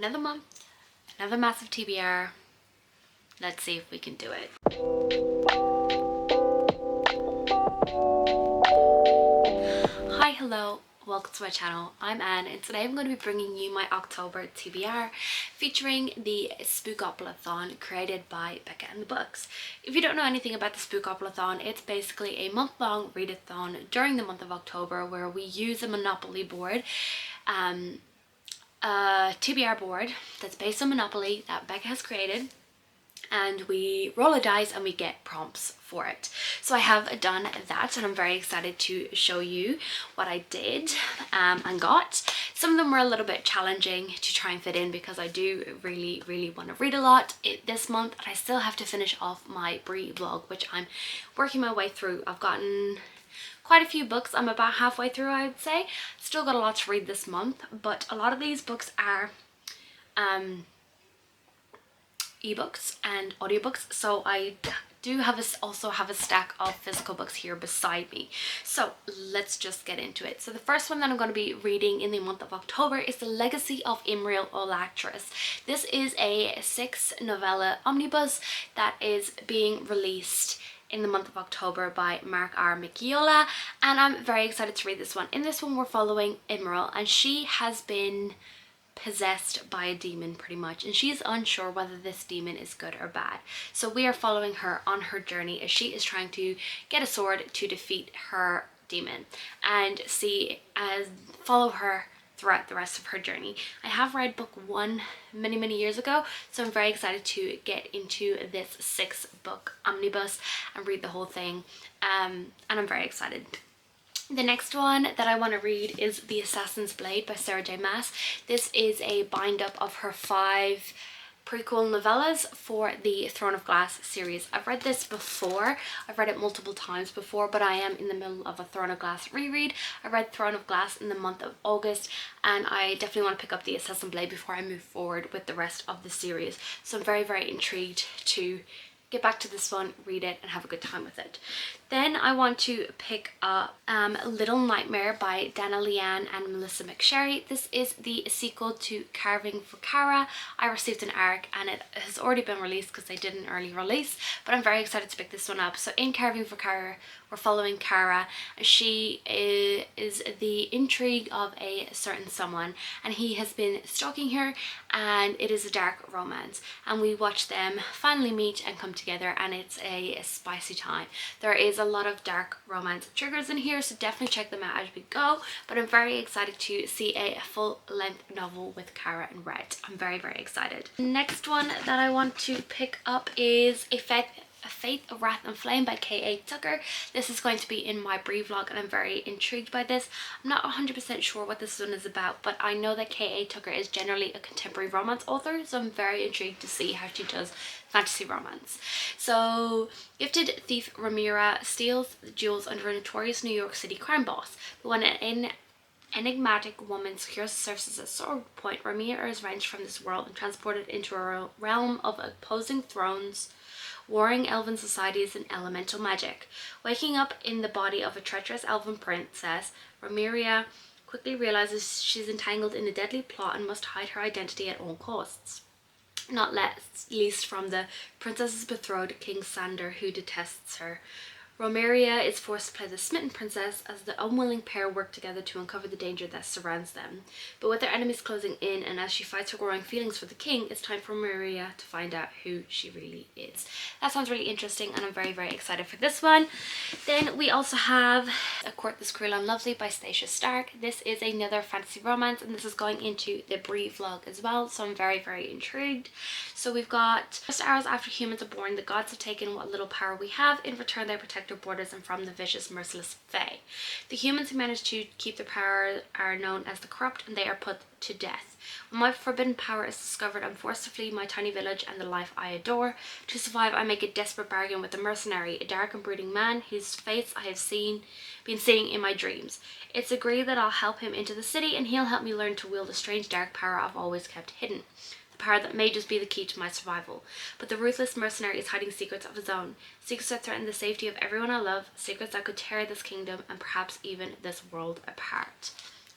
Another month, another massive TBR. Let's see if we can do it. Hi, hello, welcome to my channel. I'm Anne and today I'm going to be bringing you my October TBR featuring the Spookopolathon created by Becca and the Books. If you don't know anything about the Spookopolathon, it's basically a month-long readathon during the month of October where we use a Monopoly board, a TBR board that's based on Monopoly that Becca has created, and we roll a dice and we get prompts for it. So I have done that and I'm very excited to show you what I did and got. Some of them were a little bit challenging to try and fit in because I do really want to read a lot this month, and I still have to finish off my Brie vlog, which I'm working my way through. I've gotten quite a few books. I'm about halfway through, I would say. Still got a lot to read this month, but a lot of these books are ebooks and audiobooks, so I do also have a stack of physical books here beside me. So let's just get into it. So the first one that I'm going to be reading in the month of October is The Legacy of Imriel Olactris. This is a 6-novella omnibus that is being released in the month of October by Mark R. Michiola, and I'm very excited to read this one. In this one we're following Imriel, and she has been possessed by a demon pretty much, and she's unsure whether this demon is good or bad. So we are following her on her journey as she is trying to get a sword to defeat her demon and follow her throughout the rest of her journey. I have read book 1 many years ago, so I'm very excited to get into this 6-book omnibus and read the whole thing, and I'm very excited. The next one that I want to read is The Assassin's Blade by Sarah J. Maas. This is a bind-up of her 5 prequel novellas for the Throne of Glass series. I've read this before. I've read it multiple times before, but I am in the middle of a Throne of Glass reread. I read Throne of Glass in the month of August, and I definitely want to pick up The Assassin's Blade before I move forward with the rest of the series. So I'm very intrigued to get back to this one, read it, and have a good time with it. Then I want to pick up Little Nightmare by Dana Leanne and Melissa McSherry. This is the sequel to Carving for Kara. I received an ARC and it has already been released because they did an early release, but I'm very excited to pick this one up. So in Carving for Kara, we're following Kara. She is the intrigue of a certain someone, and he has been stalking her, and it is a dark romance. And we watch them finally meet and come together, and it's a spicy time. There is a lot of dark romance triggers in here, so definitely check them out as we go. But I'm very excited to see a full-length novel with Kara in red. I'm very excited. Next one that I want to pick up is A Faith of Wrath and Flame by K.A. Tucker. This is going to be in my Brie vlog, and I'm very intrigued by this. I'm not 100% sure what this one is about, but I know that K.A. Tucker is generally a contemporary romance author, so I'm very intrigued to see how she does fantasy romance. So gifted thief Ramira steals the jewels under a notorious New York City crime boss, but when an enigmatic woman secures the services at Sword Point, Ramira is wrenched from this world and transported into a realm of opposing thrones, warring elven societies, and elemental magic. Waking up in the body of a treacherous elven princess, Ramiria quickly realizes she's entangled in a deadly plot and must hide her identity at all costs. Not least from the princess's betrothed, King Sander, who detests her. Romeria is forced to play the smitten princess as the unwilling pair work together to uncover the danger that surrounds them. But with their enemies closing in, and as she fights her growing feelings for the king, it's time for Romeria to find out who she really is. That sounds really interesting, and I'm very excited for this one. Then we also have A Court This Cruel and Lovely by Stacia Stark. This is another fantasy romance, and this is going into the Brie vlog as well, so I'm very intrigued. So we've got just hours after humans are born, the gods have taken what little power we have. In return, they protect our borders and from the vicious, merciless Fae. The humans who manage to keep their power are known as the corrupt, and they are put to death. When my forbidden power is discovered, I'm forced to flee my tiny village and the life I adore. To survive, I make a desperate bargain with a mercenary, a dark and brooding man whose face I have been seeing in my dreams. It's agreed that I'll help him into the city, and he'll help me learn to wield a strange dark power I've always kept hidden. Power that may just be the key to my survival. But the ruthless mercenary is hiding secrets of his own. Secrets that threaten the safety of everyone I love. Secrets that could tear this kingdom and perhaps even this world apart.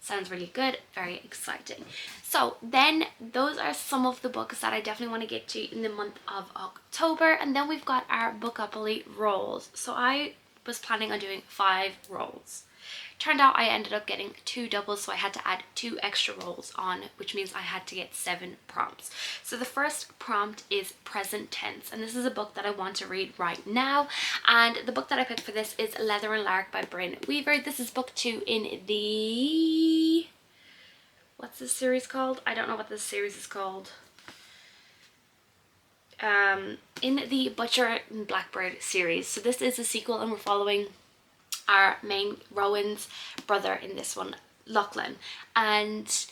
Sounds really good, very exciting. So then those are some of the books that I definitely want to get to in the month of October. And then we've got our Bookopoly rolls. So I was planning on doing 5 rolls. Turned out I ended up getting 2 doubles, so I had to add 2 extra rolls on, which means I had to get 7 prompts. So the first prompt is present tense, and this is a book that I want to read right now. And the book that I picked for this is Leather and Lark by Bryn Weaver. This is book 2 in the... what's this series called? I don't know what this series is called. In the Butcher and Blackbird series. So this is a sequel, and we're following our main Rowan's brother in this one, Lachlan, and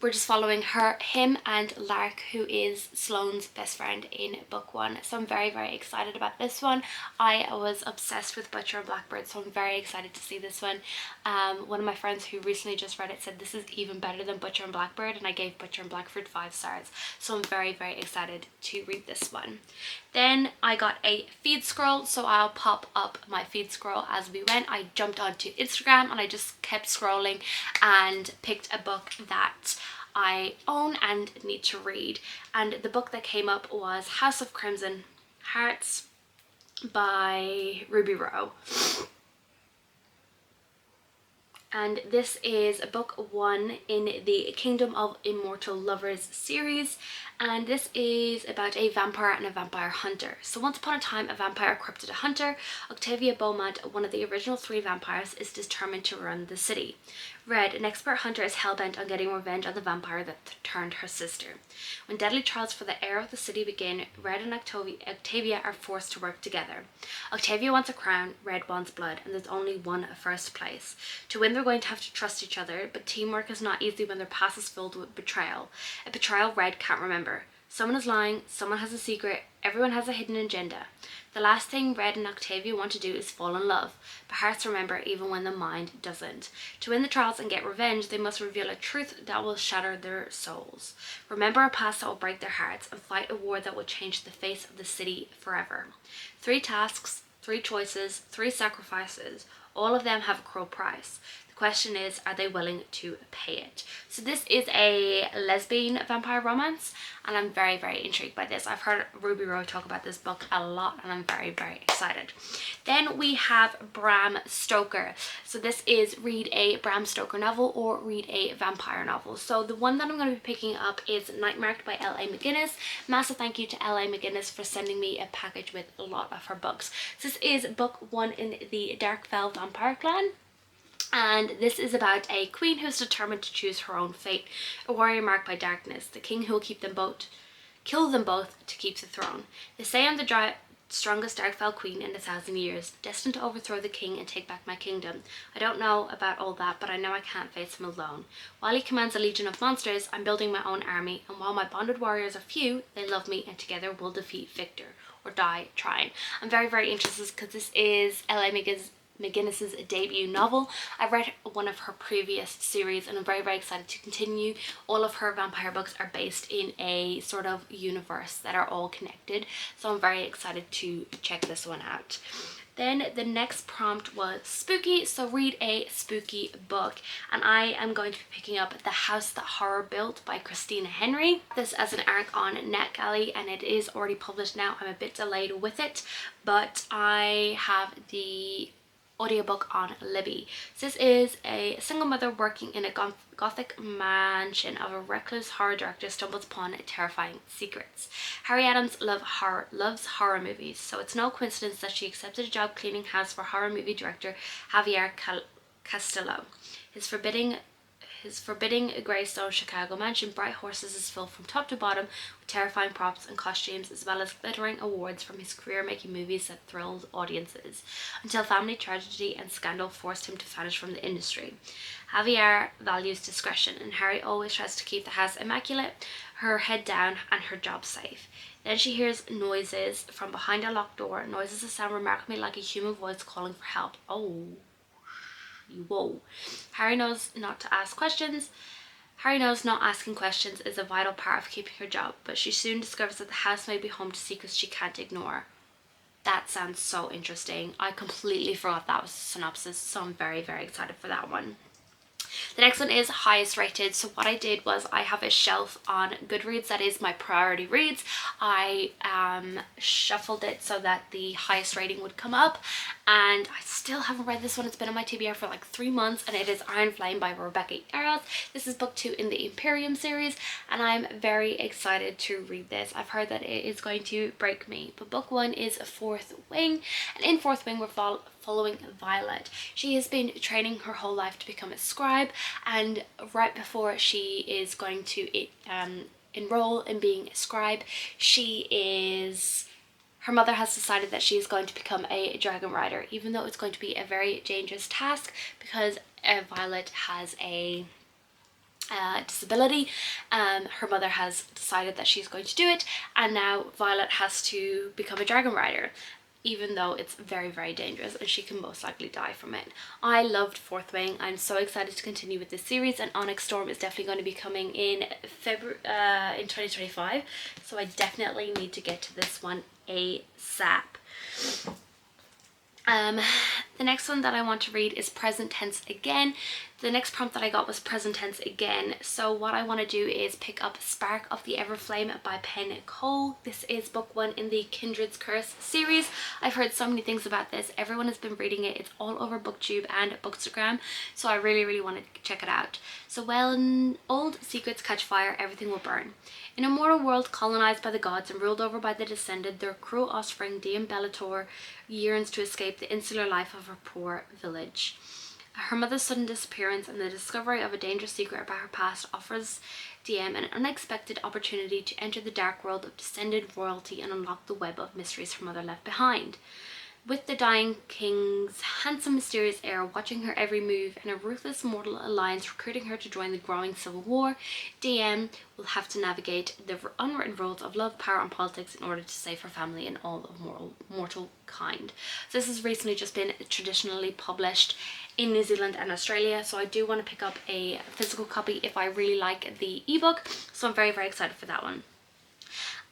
we're just following him and Lark, who is Sloane's best friend in book 1. So I'm very, very excited about this one. I was obsessed with Butcher and Blackbird, so I'm very excited to see this one. One of my friends who recently just read it said this is even better than Butcher and Blackbird, and I gave Butcher and Blackbird 5 stars. So I'm very, very excited to read this one. Then I got a feed scroll, so I'll pop up my feed scroll as we went. I jumped onto Instagram and I just kept scrolling and picked a book that I own and need to read. And the book that came up was House of Crimson Hearts by Ruby Rowe. And this is book 1 in the Kingdom of Immortal Lovers series, and this is about a vampire and a vampire hunter. So once upon a time, a vampire corrupted a hunter. Octavia Beaumont, one of the original 3 vampires, is determined to run the city. Red, an expert hunter, is hell-bent on getting revenge on the vampire that turned her sister. When deadly trials for the heir of the city begin, Red and Octavia are forced to work together. Octavia wants a crown, Red wants blood, and there's only one first place. To win, they're going to have to trust each other, but teamwork is not easy when their past is filled with betrayal. A betrayal Red can't remember. Someone is lying, someone has a secret, everyone has a hidden agenda. The last thing Red and Octavia want to do is fall in love, but hearts remember even when the mind doesn't. To win the trials and get revenge, they must reveal a truth that will shatter their souls. Remember a past that will break their hearts, and fight a war that will change the face of the city forever. 3 tasks, 3 choices, 3 sacrifices. All of them have a cruel price. The question is, are they willing to pay it? So this is a lesbian vampire romance, and I'm very, very intrigued by this. I've heard Ruby Rowe talk about this book a lot, and I'm very, very excited. Then we have Bram Stoker. So this is read a Bram Stoker novel or read a vampire novel. So the one that I'm going to be picking up is Nightmarked by L.A. McGuinness. Massive thank you to L.A. McGuinness for sending me a package with a lot of her books. So this is book 1 in the Darkfell Vampire Clan. And this is about a queen who's determined to choose her own fate, a warrior marked by darkness, the king who will kill them both to keep the throne. They say I'm the strongest Darkfell queen in 1,000 years, destined to overthrow the king and take back my kingdom. I don't know about all that, but I know I can't face him alone. While he commands a legion of monsters, I'm building my own army, and while my bonded warriors are few, they love me, and together we'll defeat Victor, or die trying. I'm very, very interested because this is L.A. McGuinness's debut novel. I've read one of her previous series and I'm very, very excited to continue. All of her vampire books are based in a sort of universe that are all connected, so I'm very excited to check this one out. Then the next prompt was spooky, so read a spooky book, and I am going to be picking up The House That Horror Built by Christina Henry. This as an arc on NetGalley, and it is already published now. I'm a bit delayed with it, but I have the audiobook on Libby. So this is a single mother working in a gothic mansion of a recluse horror director stumbles upon terrifying secrets. Harry Adams loves horror movies, so it's no coincidence that she accepted a job cleaning house for horror movie director Javier Castillo. His forbidding Greystone Chicago mansion, Bright Horses, is filled from top to bottom with terrifying props and costumes, as well as glittering awards from his career making movies that thrilled audiences, until family tragedy and scandal forced him to vanish from the industry. Javier values discretion, and Harry always tries to keep the house immaculate, her head down, and her job safe. Then she hears noises from behind a locked door, noises that sound remarkably like a human voice calling for help. Oh. Whoa. Harry knows not to ask questions. Harry knows not asking questions is a vital part of keeping her job, but she soon discovers that the house may be home to secrets she can't ignore. That sounds so interesting. I completely forgot that was the synopsis, so I'm very, very excited for that one. The next one is highest rated. So what I did was I have a shelf on Goodreads that is my priority reads. I shuffled it so that the highest rating would come up, and I still haven't read this one. It's been on my TBR for like 3 months, and it is Iron Flame by Rebecca Yarros. This is book 2 in the Imperium series, and I'm very excited to read this. I've heard that it is going to break me. But book 1 is Fourth Wing, and in Fourth Wing we're following Violet. She has been training her whole life to become a scribe, and right before she is going to enroll in being a scribe, her mother has decided that she is going to become a dragon rider, even though it's going to be a very dangerous task because Violet has a disability. Her mother has decided that she's going to do it, and now Violet has to become a dragon rider, even though it's very, very dangerous and she can most likely die from it. I loved Fourth Wing. I'm so excited to continue with this series, and Onyx Storm is definitely going to be coming in in 2025, so I definitely need to get to this one ASAP. The next one that I want to read is Present Tense Again. The next prompt that I got was present tense again. So what I want to do is pick up Spark of the Everflame by Penn Cole. This is book 1 in the Kindred's Curse series. I've heard so many things about this. Everyone has been reading it. It's all over BookTube and Bookstagram. So I really, really want to check it out. So when old secrets catch fire, everything will burn. In a mortal world colonized by the gods and ruled over by the Descended, their cruel offspring Dame Bellator yearns to escape the insular life of her poor village. Her mother's sudden disappearance and the discovery of a dangerous secret about her past offers DM an unexpected opportunity to enter the dark world of Descended royalty and unlock the web of mysteries her mother left behind. With the dying king's handsome, mysterious heir watching her every move and a ruthless mortal alliance recruiting her to join the growing civil war, DM will have to navigate the unwritten rules of love, power and politics in order to save her family and all of mortal kind. So this has recently just been traditionally published in New Zealand and Australia, so I do want to pick up a physical copy if I really like the ebook, so I'm very, very excited for that one.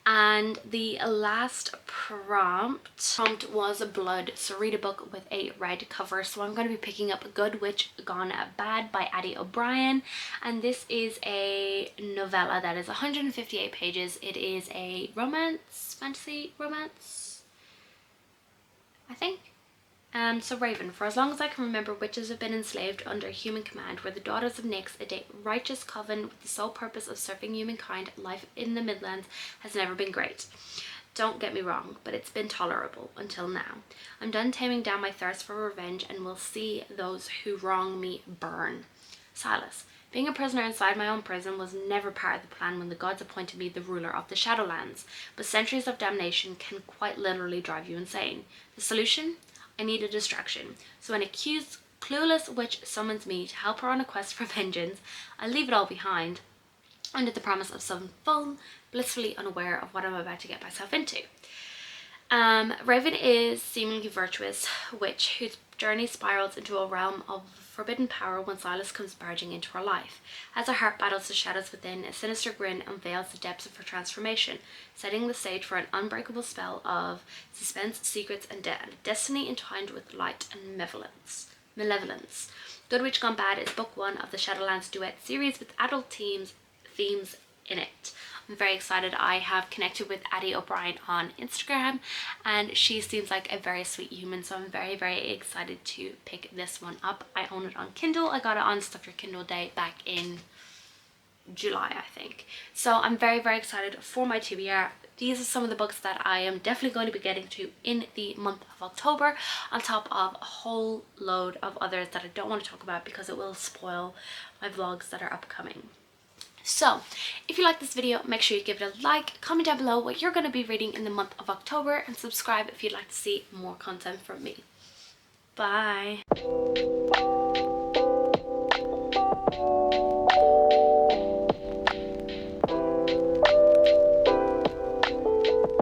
And the last prompt was Blood, so read a book with a red cover. So I'm going to be picking up Good Witch Gone Bad by Addie O'Brien, and this is a novella that is 158 pages. It is a fantasy romance, I think. So Raven, for as long as I can remember, witches have been enslaved under human command. We're the daughters of Nyx, a righteous coven with the sole purpose of serving humankind. Life in the Midlands has never been great. Don't get me wrong, but it's been tolerable until now. I'm done taming down my thirst for revenge and will see those who wrong me burn. Silas. Being a prisoner inside my own prison was never part of the plan when the gods appointed me the ruler of the Shadowlands, but centuries of damnation can quite literally drive you insane. The solution? I need a distraction. So when a clueless witch summons me to help her on a quest for vengeance, I leave it all behind under the promise of some full, blissfully unaware of what I'm about to get myself into. Raven is seemingly virtuous witch whose journey spirals into a realm of forbidden power when Silas comes barging into her life. As her heart battles the shadows within, a sinister grin unveils the depths of her transformation, setting the stage for an unbreakable spell of suspense, secrets, and destiny entwined with light and malevolence. Good Witch Gone Bad is book 1 of the Shadowlands duet series with adult themes in it. I'm very excited. I have connected with Addie O'Brien on Instagram, and she seems like a very sweet human, so I'm very, very excited to pick this one up. I own it on Kindle. I got it on Stuff Your Kindle Day back in July, I think. So I'm very, very excited for my TBR. These are some of the books that I am definitely going to be getting to in the month of October, on top of a whole load of others that I don't want to talk about because it will spoil my vlogs that are upcoming. So, if you like this video, make sure you give it a like, comment down below what you're going to be reading in the month of October, and subscribe if you'd like to see more content from me. Bye!